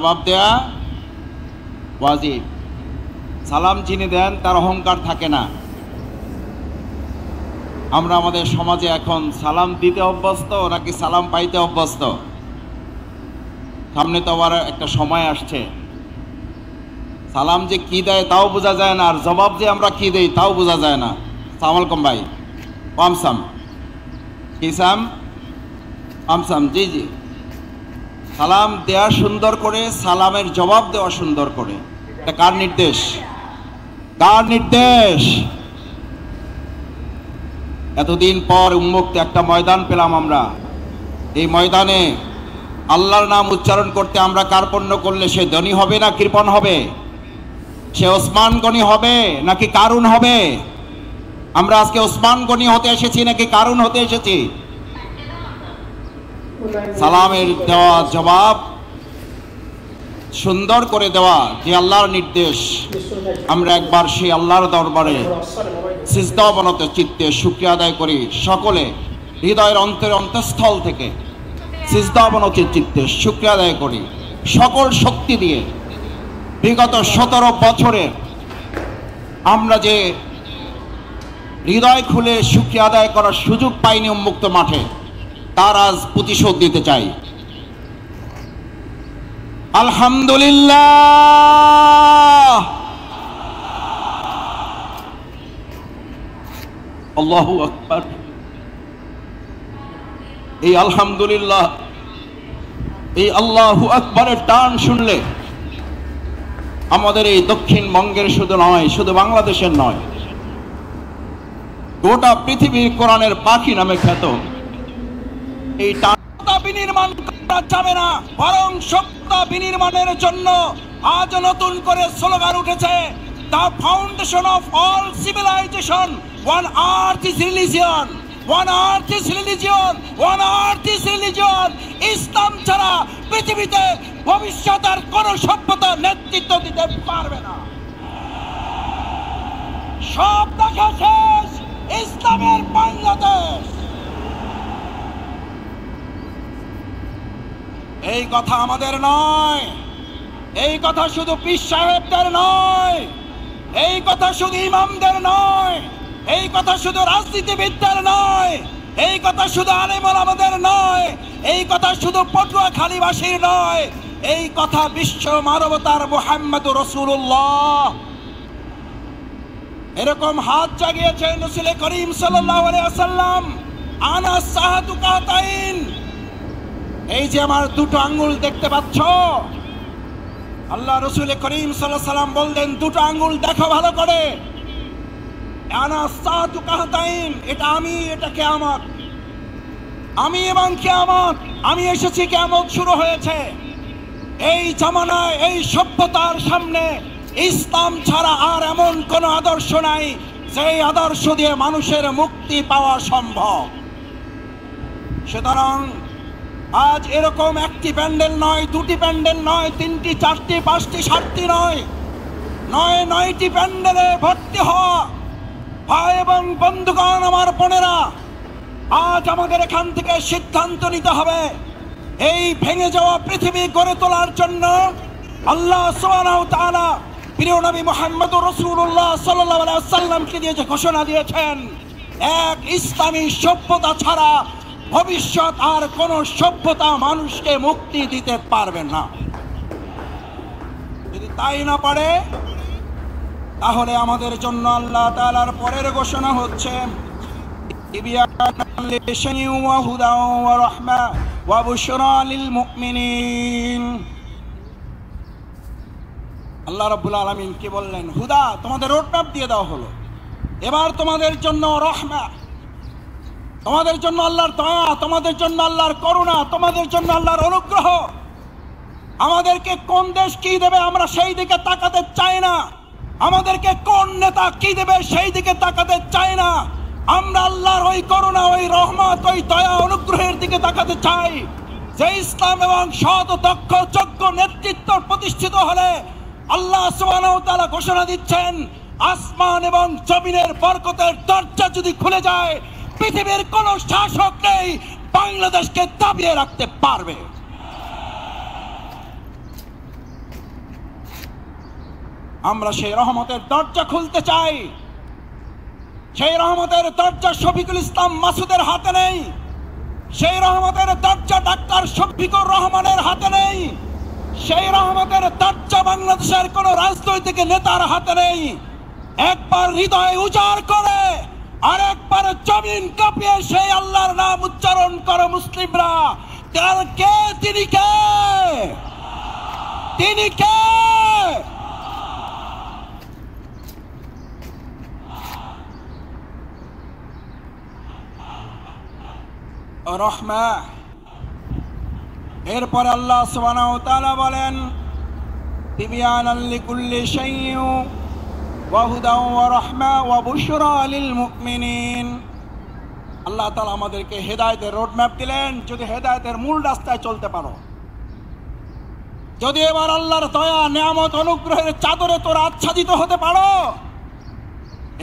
জবাব দেয়া ওয়াজিব। সালাম যিনি দেন তার অহংকার থাকে না। আমরা আমাদের সমাজে এখন সালাম দিতে অভ্যস্ত নাকি সালাম পাইতে অভ্যস্ত? সামনে তো আবার একটা সময় আসছে, সালাম যে কি দেয় তাও বোঝা যায় না, আর জবাব যে আমরা কি দেই তাও বোঝা যায় না। সালাম আলাইকুম ভাই, আমসাম কি সাম আমসাম, জি জি। সালাম দেওয়া সুন্দর করে, সালামের জবাব দেওয়া সুন্দর করে, এটা কার নির্দেশ? কার নির্দেশ? এতদিন পর উন্মুক্ত একটা ময়দান পেলাম আমরা। এই ময়দানে আল্লাহর নাম উচ্চারণ করতে আমরা কার্পণ্য করলে সে ধনী হবে না কৃপণ হবে? সে ওসমান গনি হবে নাকি কারুন হবে? আমরা আজকে ওসমান গনি হতে এসেছি নাকি কারুন হতে এসেছি? সালামের দেওয়া জবাব সুন্দর করে দেওয়া যে আল্লাহর নির্দেশ, আমরা একবার সেই আল্লাহর দরবারে সিজদা অবনত চিত্তে শুকরিয়া আদায় করি। সকলে হৃদয়ের অন্তঃস্থল থেকে সিজদা অবনত চিত্তে শুকরিয়া আদায় করি সকল শক্তি দিয়ে। বিগত 17 বছরের আমরা যে হৃদয় খুলে শুকরিয়া আদায় করার সুযোগ পাইনি উন্মুক্ত মাঠে, তার আজ প্রতিশোধ দিতে চাই। আলহামদুলিল্লাহ, আল্লাহু আকবার। এই আলহামদুলিল্লাহ, এই আল্লাহু আকবারের টান শুনলে আমাদের এই দক্ষিণবঙ্গের শুধু নয়, শুধু বাংলাদেশের নয়, গোটা পৃথিবীর কোরআনের পাখি নামে খ্যাত এই টান বিনির্মাণ করা যাবে না, বরং সত্তা বিনির্মাণের জন্য আজ নতুন করে স্লোগান উঠেছে, the foundation of all civilisation, one earth is religion, one earth is religion, one earth is religion. ইসলাম ছাড়া পৃথিবীতে ভবিষ্যতের কোন সভ্যতা নেতৃত্ব দিতে পারবে না। সব দেখা শেষ, ইসলামের বাংলাদেশ। এই কথা আমাদের নয়, এই কথা শুধু পীর সাহেবদের নয়, এই কথা শুধু ইমামদের নয়, এই কথা শুধু রাজনীতিবিদদের নয়, এই কথা শুধু আলেম ওলামাদের নয়, এই কথা শুধু পটুয়াখালীবাসীর নয়, এই কথা বিশ্ব মানবতার মুহাম্মদুর রাসূলুল্লাহ। এরকম হাত জাগিয়েছেন রাসূল করিম সাল্লাল্লাহু আলাইহি ওয়াসাল্লাম, আনা সাহাদু কাতাইন। এই যে আমার দুটো আঙ্গুল দেখতে পাচ্ছ, আল্লাহ রাসূল করিম সাল্লাল্লাহু আলাইহি ওয়াসাল্লাম বললেন, দুটো আঙ্গুল দেখো ভালো করে, আনা সাহাদু কাতাইন, এটা আমি, এটা কিয়ামত, আমি এবং কিয়ামত, আমি এসেছি, কিয়ামত শুরু হয়েছে। এই জামানায়, এই সভ্যতার সামনে ইসলাম ছাড়া আর এমন কোন আদর্শ নাই যেই আদর্শ দিয়ে মানুষের মুক্তি পাওয়া সম্ভব। সুতরাং আজ এরকম একটি প্যান্ডেল নয়, দুটি প্যান্ডেল নয়, তিনটি, চারটি, পাঁচটি, সাতটি নয়, নয়টি প্যান্ডেলে ভর্তি হওয়া ভাই এবং বন্ধুগণ, আমার বোনেরা, আজ আমাদের এখান থেকে সিদ্ধান্ত নিতে হবে এই ভেঙে যাওয়া পৃথিবী গড়ে তোলার জন্য। আল্লাহ সুবহানাহু ওয়া তাআলা প্রিয় নবী মুহাম্মদুর রাসূলুল্লাহ সাল্লাল্লাহু আলাইহি ওয়াসাল্লামকে দিয়ে যে ঘোষণা দিয়েছেন, এক ইসলামী সভ্যতা ছাড়া ভবিষ্যৎ আর কোন সভ্যতা মানুষকে মুক্তি দিতে পারবে না। যদি তাই না পারে, তাহলে আমাদের জন্য আল্লাহ তাআলার পরের ঘোষণা হচ্ছে, আল্লাহ রাব্বুল আলামিন কি বললেন? হুদা, তোমাদের রোডম্যাপ দিয়ে দেওয়া হলো। এবার তোমাদের জন্য রহমা, তোমাদের জন্য আল্লাহর দয়া, তোমাদের জন্য আল্লাহর করুণা, তোমাদের জন্য আল্লাহর অনুগ্রহ। আমাদেরকে কোন দেশ কি দেবে আমরা সেই দিকে তাকাতে চাই না, আমাদেরকে কোন নেতা কি দেবে সেই দিকে তাকাতে চাই না। আমরা আল্লাহর ওই করুণা, ওই রহমত, ওই দয়া, অনুগ্রহের দিকে তাকাতে চাই, যে ইসলাম এবং সৎ, দক্ষ, যোগ্য নেতৃত্ব প্রতিষ্ঠিত হলে আল্লাহ সুবহানাহু ওয়া তাআলা ঘোষণা দিচ্ছেন, আসমান এবং জমিনের বরকতের দরজা যদি খুলে যায়, পৃথিবীর কোন শাসক নেই বাংলাদেশকে দাবিয়ে রাখতে পারবে। আমরা সেই রহমতের দরজা খুলতে চাই। সেই রহমতের দরজা শফিকুল ইসলাম মাসুদের হাতে নেই, সেই রহমতের দরজা ডাক্তার শফিকুর রহমানের হাতে নেই, সেই রহমতের দরজা বাংলাদেশের কোন রাজনৈতিক নেতার হাতে নেই। একবার হৃদয় উজাড় করে আর একবার জমিন কাঁপিয়ে সেই আল্লাহর নাম উচ্চারণ করো মুসলিমরা। কে? তিনি কে? তিনি কে? রহমা। এরপর আল্লাহ সুবহানাহু ওয়া তাআলা বলেন, তিবিয়ানাল লিকুল্লি শাইইন ওয়া হুদাও ওয়া রাহমা ওয়া বুশরা লিল মুমিনিন। আল্লাহ তাআলা আমাদেরকে হেদায়েতের রোডম্যাপ দিলেন। যদি হেদায়েতের মূল রাস্তায় চলতে পারো, যদি এবার আল্লাহর দয়া নিয়ামত অনুগ্রহের চাদরে তোরা আচ্ছাদিত হতে পারো,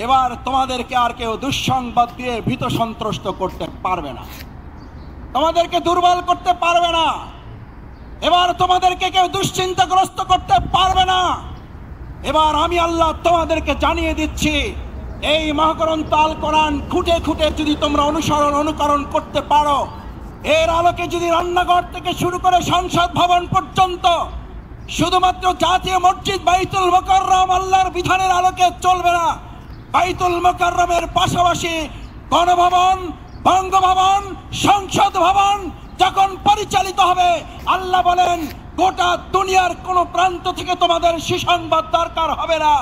এবার তোমাদেরকে আর কেউ দুঃসংবাদ দিয়ে ভীত সন্ত্রস্ত করতে পারবে না, তোমাদেরকে দুর্বল করতে পারবে না। এবার তোমাদেরকে কেউ দুশ্চিন্তাগ্রস্ত করতে পারবে না। এবার আমি আল্লাহ তোমাদেরকে জানিয়ে দিচ্ছি, এই মহাগ্রন্থ আল কোরআন খুঁটে খুঁটে যদি তোমরা অনুকরণ করতে পারো, এর আলোকে যদি রান্নাঘর থেকে শুরু করে সংসদ ভবন পর্যন্ত শুধুমাত্র জাতীয় মসজিদ বাইতুল মুকাররম আল্লাহর বিধানের আলোকে চলবে না, বাইতুল মুকাররমের পাশাপাশি গণভবন, বঙ্গভবন, সংসদ ভবন যখন পরিচালিত হবে, আল্লাহ বলেন গোটা দুনিয়ার কোন প্রান্ত থেকে তোমাদের সুসংবাদ দরকার হবে না।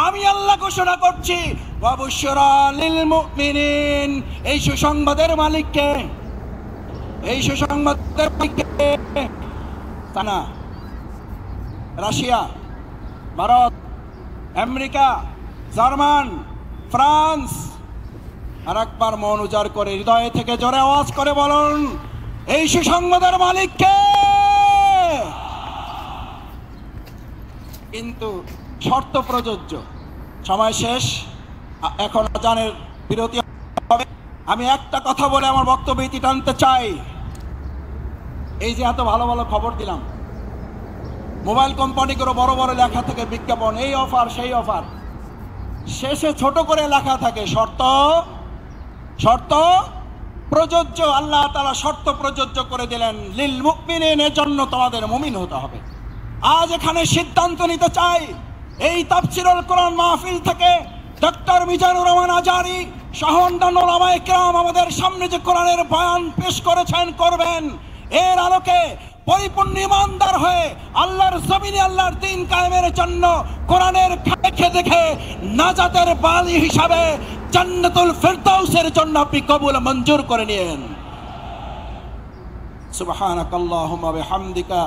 আমি আল্লাহ ঘোষণা করছি, ওয়া বুশরা লিল মুমিনিন। এই সুসংবাদের মালিক কে? এই সুসংবাদের মালিক কে? না Russia, Bharat, America, German, France. আর একবার মন উজাড় করে হৃদয় থেকে জোরে আওয়াজ করে বলুন, এই সুসংবাদের মালিক কে? কিন্তু শর্ত প্রযোজ্য। সময় শেষ, এখন আজানের বিরতি হবে। আমি একটা কথা বলে আমার বক্তব্য ইতি টানতে চাই। এই যে এত ভালো ভালো খবর দিলাম, মোবাইল কোম্পানিগুলো বড় বড় লেখা থাকে বিজ্ঞাপন, এই অফার সেই অফার, শেষে ছোট করে লেখা থাকে শর্ত শর্ত প্রযোজ্য। আল্লাহ তাআলা শর্ত প্রযোজ্য করে দিলেন, লিল মুমিনিন, এর জন্য তোমাদের মুমিন হতে হবে। আজ এখানে সিদ্ধান্ত নিতে চাই, এই তাফসীরুল কোরআন মাহফিল থেকে ডক্টর মিজানুর রহমান আজারি সহ অন্যান্য উলামায়ে কেরাম আমাদের সামনে যে কোরআনের বয়ান পেশ করেছেন, করবেন, এর আলোকে পরিপূর্ণ ঈমানদার হয়ে আল্লাহর জমিনে আল্লাহর দ্বীন কায়েমের জন্য কোরআনের দেখে দেখে নাজাতের বালি হিসাবে জান্নাতুল ফিরদাউসের জন্য আপনি কবুল মঞ্জুর করে নিন। সুবহানাকাল্লাহুম্মা বিহামদিকা